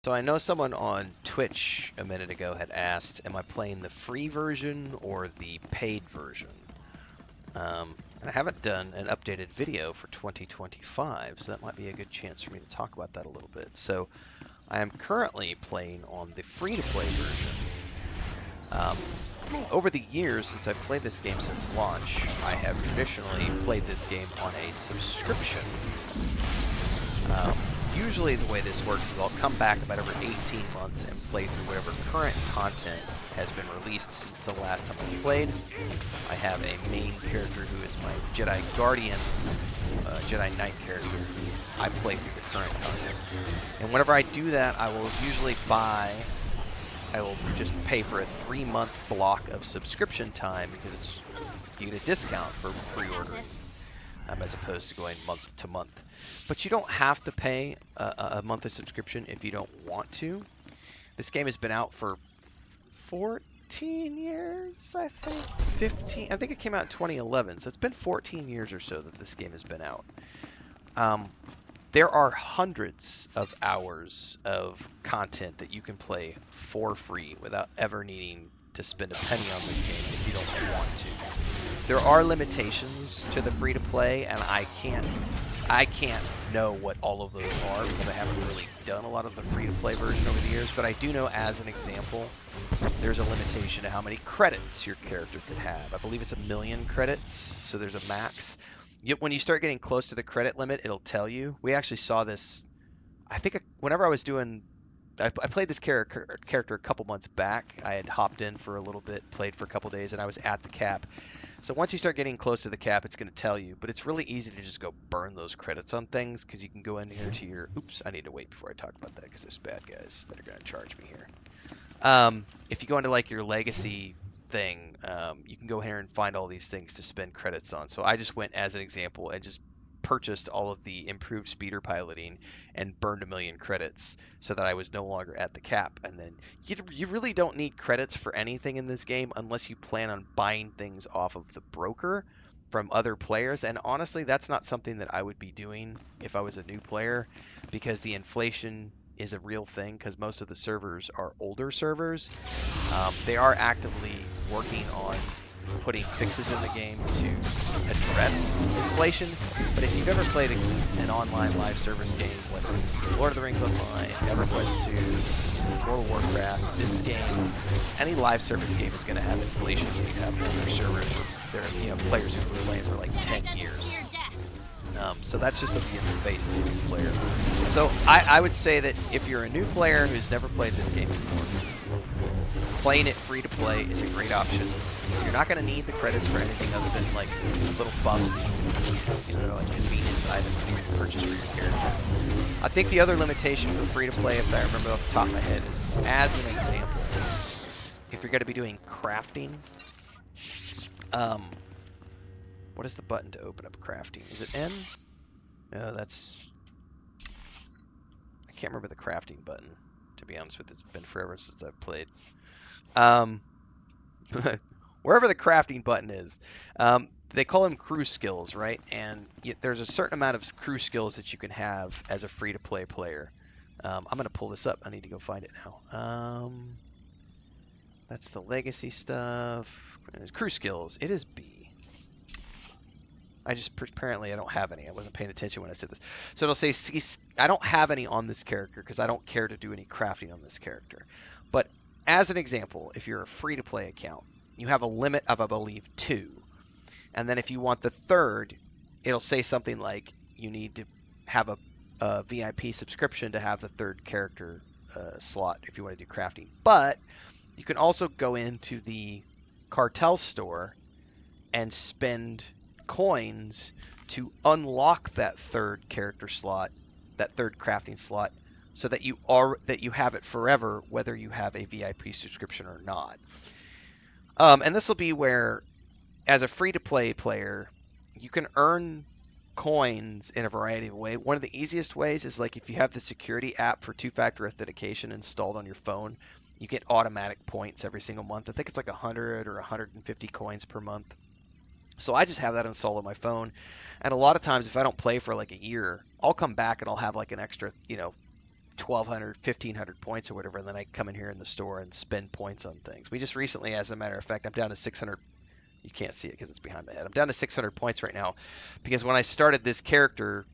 So I know someone on Twitch a minute ago had asked, am I playing the free version or the paid version? And I haven't done an updated video for 2025, so that might be a good chance for me to talk about that a little bit. So I am currently playing on the free-to-play version. Over the years, since I've played this game since launch, I have traditionally played this game on a subscription. Usually the way this works is I'll come back about every 18 months and play through whatever current content has been released since the last time I played. I have a main character who is my Jedi Guardian, Jedi Knight character. I play through the current content. And whenever I do that, I will usually I will just pay for a 3-month block of subscription time because you get a discount for pre-ordering as opposed to going month to month. But you don't have to pay a monthly subscription if you don't want to. This game has been out for 14 years, I think. 15. I think it came out in 2011, so it's been 14 years or so that this game has been out. There are hundreds of hours of content that you can play for free without ever needing to spend a penny on this game if you don't want to. There are limitations to the free-to-play, and I can't know what all of those are because I haven't really done a lot of the free-to-play version over the years, but I do know, as an example, there's a limitation to how many credits your character could have. I believe it's 1 million credits, so there's a max. When you start getting close to the credit limit, it'll tell you. We actually saw this, I think, whenever I was doing... I played this character a couple months back. I had hopped in for a little bit, played for a couple days, and I was at the cap. So once you start getting close to the cap, it's going to tell you. But it's really easy to just go burn those credits on things because you can go in here to your... Oops, I need to wait before I talk about that because there's bad guys that are going to charge me here. If you go into like your legacy thing, you can go here and find all these things to spend credits on. So I just went as an example and just purchased all of the improved speeder piloting and burned 1 million credits so that I was no longer at the cap. And then you really don't need credits for anything in this game unless you plan on buying things off of the broker from other players. And honestly, that's not something that I would be doing if I was a new player because the inflation is a real thing because most of the servers are older servers. They are actively working on putting fixes in the game to address inflation, but if you've ever played an online live service game, whether it's Lord of the Rings Online, EverQuest 2, World of Warcraft, this game, any live service game is going to have inflation when you have older servers where there are players who've been playing for like 10 years. So that's just something you have to face as a new player. So I would say that if you're a new player who's never played this game before, playing it free to play is a great option. You're not going to need the credits for anything other than like little buffs that you know, like convenience items that you can purchase for your character. I think the other limitation for free to play, if I remember off the top of my head, is as an example, if you're going to be doing crafting, what is the button to open up crafting? Is it N? No, that's... I can't remember the crafting button, to be honest with you. It's been forever since I've played. Wherever the crafting button is, they call them crew skills, right? And there's a certain amount of crew skills that you can have as a free-to-play player. I'm going to pull this up. I need to go find it now. That's the legacy stuff. Crew skills. It is B. Apparently I don't have any. I wasn't paying attention when I said this. So it'll say, I don't have any on this character because I don't care to do any crafting on this character. But as an example, if you're a free-to-play account, you have a limit of, I believe, 2. And then if you want the third, it'll say something like you need to have a VIP subscription to have the third character slot if you want to do crafting. But you can also go into the cartel store and spend coins to unlock that third character slot, that third crafting slot, so that you have it forever, whether you have a VIP subscription or not. And this will be where, as a free-to-play player, you can earn coins in a variety of ways. One of the easiest ways is like if you have the security app for two-factor authentication installed on your phone, you get automatic points every single month. I think it's like 100 or 150 coins per month. So I just have that installed on my phone. And a lot of times if I don't play for like a year, I'll come back and I'll have like an extra, 1,200, 1,500 points or whatever, and then I come in here in the store and spend points on things. We just recently, as a matter of fact, I'm down to 600. You can't see it because it's behind my head. I'm down to 600 points right now because when I started this character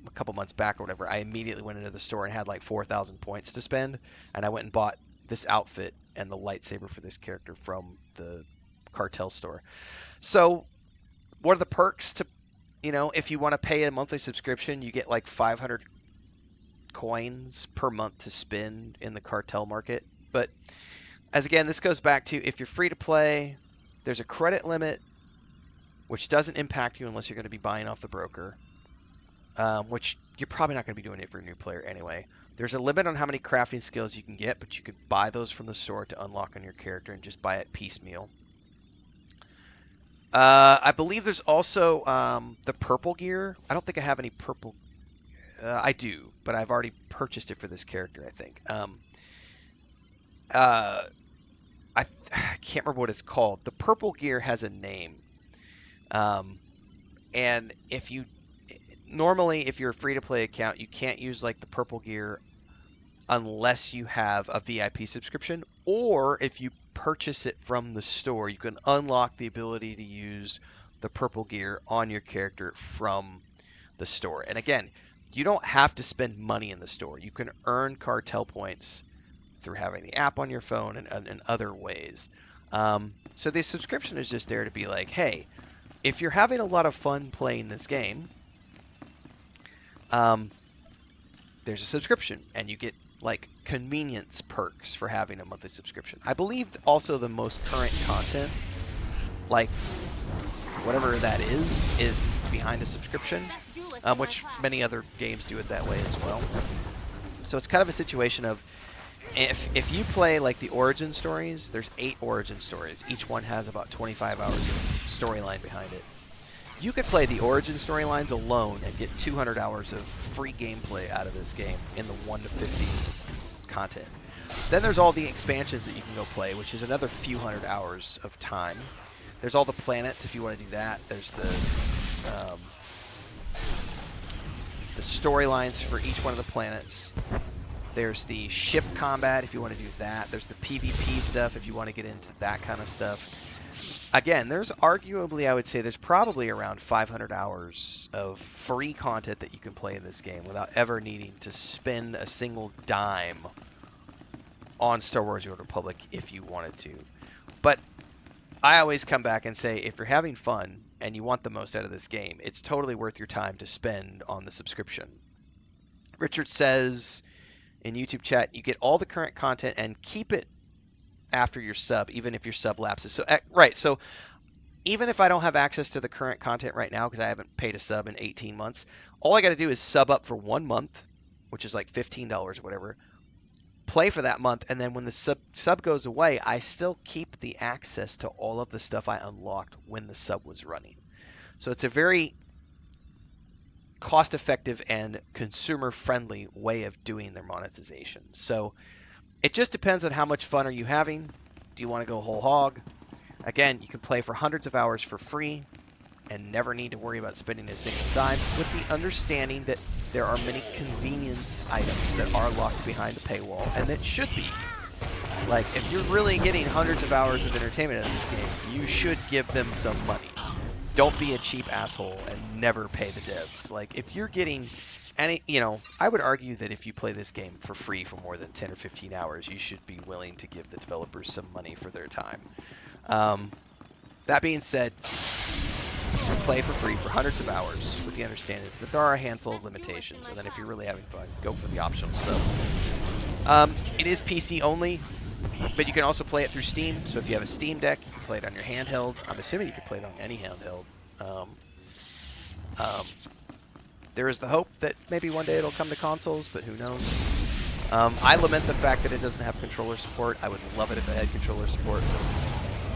a couple months back or whatever, I immediately went into the store and had like 4,000 points to spend, and I went and bought this outfit and the lightsaber for this character from the cartel store. So what are the perks to, if you want to pay a monthly subscription, you get like 500 coins per month to spend in the cartel market. But as again, this goes back to if you're free to play, there's a credit limit, which doesn't impact you unless you're going to be buying off the broker, which you're probably not going to be doing it for a new player anyway. There's a limit on how many crafting skills you can get, but you could buy those from the store to unlock on your character and just buy it piecemeal. I believe there's also the purple gear. I don't think I have any purple. I do, but I've already purchased it for this character, I think. I can't remember what it's called. The purple gear has a name. And if you're a free-to-play account, you can't use like the purple gear unless you have a VIP subscription, or if you purchase it from the store, you can unlock the ability to use the purple gear on your character from the store. And again, you don't have to spend money in the store. You can earn cartel points through having the app on your phone and other ways. So the subscription is just there to be like, hey, if you're having a lot of fun playing this game, there's a subscription, and you get like convenience perks for having a monthly subscription. I believe also the most current content, like whatever that is behind a subscription, which many other games do it that way as well. So it's kind of a situation of, if you play like the origin stories, there's 8 origin stories. Each one has about 25 hours of storyline behind it. You could play the origin storylines alone and get 200 hours of free gameplay out of this game in the 1 to 50 content. Then there's all the expansions that you can go play, which is another few hundred hours of time. There's all the planets if you want to do that. There's the storylines for each one of the planets. There's the ship combat if you want to do that. There's the PvP stuff if you want to get into that kind of stuff. Again, there's arguably, I would say, there's probably around 500 hours of free content that you can play in this game without ever needing to spend a single dime on Star Wars: The Old Republic if you wanted to. But I always come back and say, if you're having fun and you want the most out of this game, it's totally worth your time to spend on the subscription. Richard says in YouTube chat, you get all the current content and keep it after your sub, even if your sub lapses. So right, so even if I don't have access to the current content right now because I haven't paid a sub in 18 months, all I got to do is sub up for 1 month, which is like $15 or whatever, play for that month, and then when the sub goes away, I still keep the access to all of the stuff I unlocked when the sub was running. So it's a very cost-effective and consumer-friendly way of doing their monetization. So it just depends on how much fun are you having. Do you want to go whole hog? Again, you can play for hundreds of hours for free and never need to worry about spending a single dime, with the understanding that there are many convenience items that are locked behind the paywall, and that should be. Like, if you're really getting hundreds of hours of entertainment out of this game, you should give them some money. Don't be a cheap asshole and never pay the devs. Like, if you're getting any, I would argue that if you play this game for free for more than 10 or 15 hours, you should be willing to give the developers some money for their time. That being said, you can play for free for hundreds of hours with the understanding that there are a handful of limitations, and then if you're really having fun, go for the optional sub. It is PC only, but you can also play it through Steam. So if you have a Steam Deck, you can play it on your handheld. I'm assuming you can play it on any handheld. There is the hope that maybe one day it'll come to consoles, but who knows? I lament the fact that it doesn't have controller support. I would love it if it had controller support, but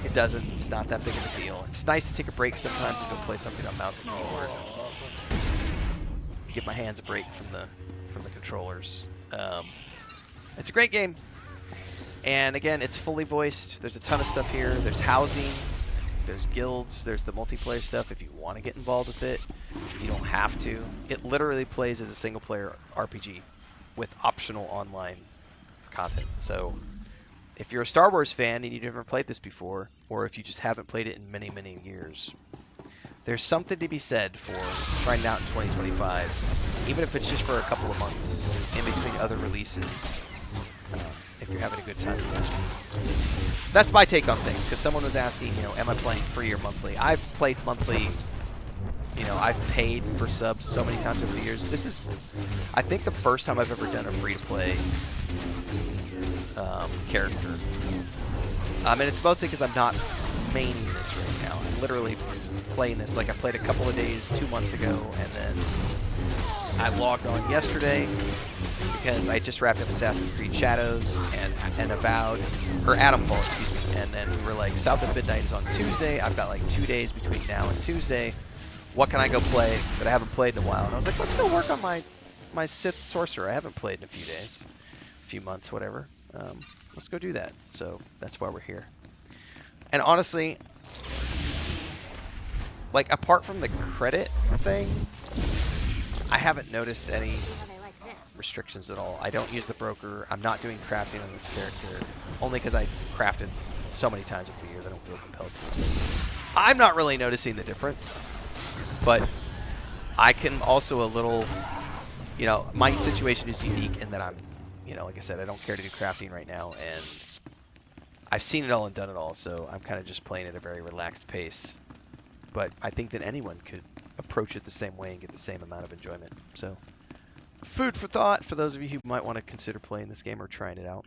it doesn't. It's not that big of a deal. It's nice to take a break sometimes and go play something on mouse and keyboard. Give my hands a break from the controllers. It's a great game. And again, it's fully voiced. There's a ton of stuff here. There's housing. There's guilds. There's the multiplayer stuff if you want to get involved with it. You don't have to. It literally plays as a single-player RPG. with optional online content. So if you're a Star Wars fan and you've never played this before, or if you just haven't played it in many, many years, there's something to be said for trying it out in 2025, even if it's just for a couple of months in between other releases, if you're having a good time. That's my take on things, because someone was asking, am I playing free or monthly? I've played monthly. I've paid for subs so many times over the years. This is, I think, the first time I've ever done a free-to-play character. And it's mostly because I'm not maining this right now. I'm literally playing this like I played a couple of days 2 months ago, and then I logged on yesterday because I just wrapped up Assassin's Creed Shadows and Avowed, or Atomfall, excuse me. And then we were like, South of Midnight is on Tuesday. I've got like 2 days between now and Tuesday. What can I go play that I haven't played in a while? And I was like, let's go work on my Sith Sorcerer. I haven't played in a few days, a few months, whatever. Let's go do that. So that's why we're here. And honestly, like, apart from the credit thing, I haven't noticed any restrictions at all. I don't use the broker. I'm not doing crafting on this character, only because I crafted so many times over the years. I don't feel compelled to. So I'm not really noticing the difference. But I can also a little, my situation is unique in that I'm, like I said, I don't care to do crafting right now, and I've seen it all and done it all, so I'm kind of just playing at a very relaxed pace. But I think that anyone could approach it the same way and get the same amount of enjoyment. So, food for thought for those of you who might want to consider playing this game or trying it out.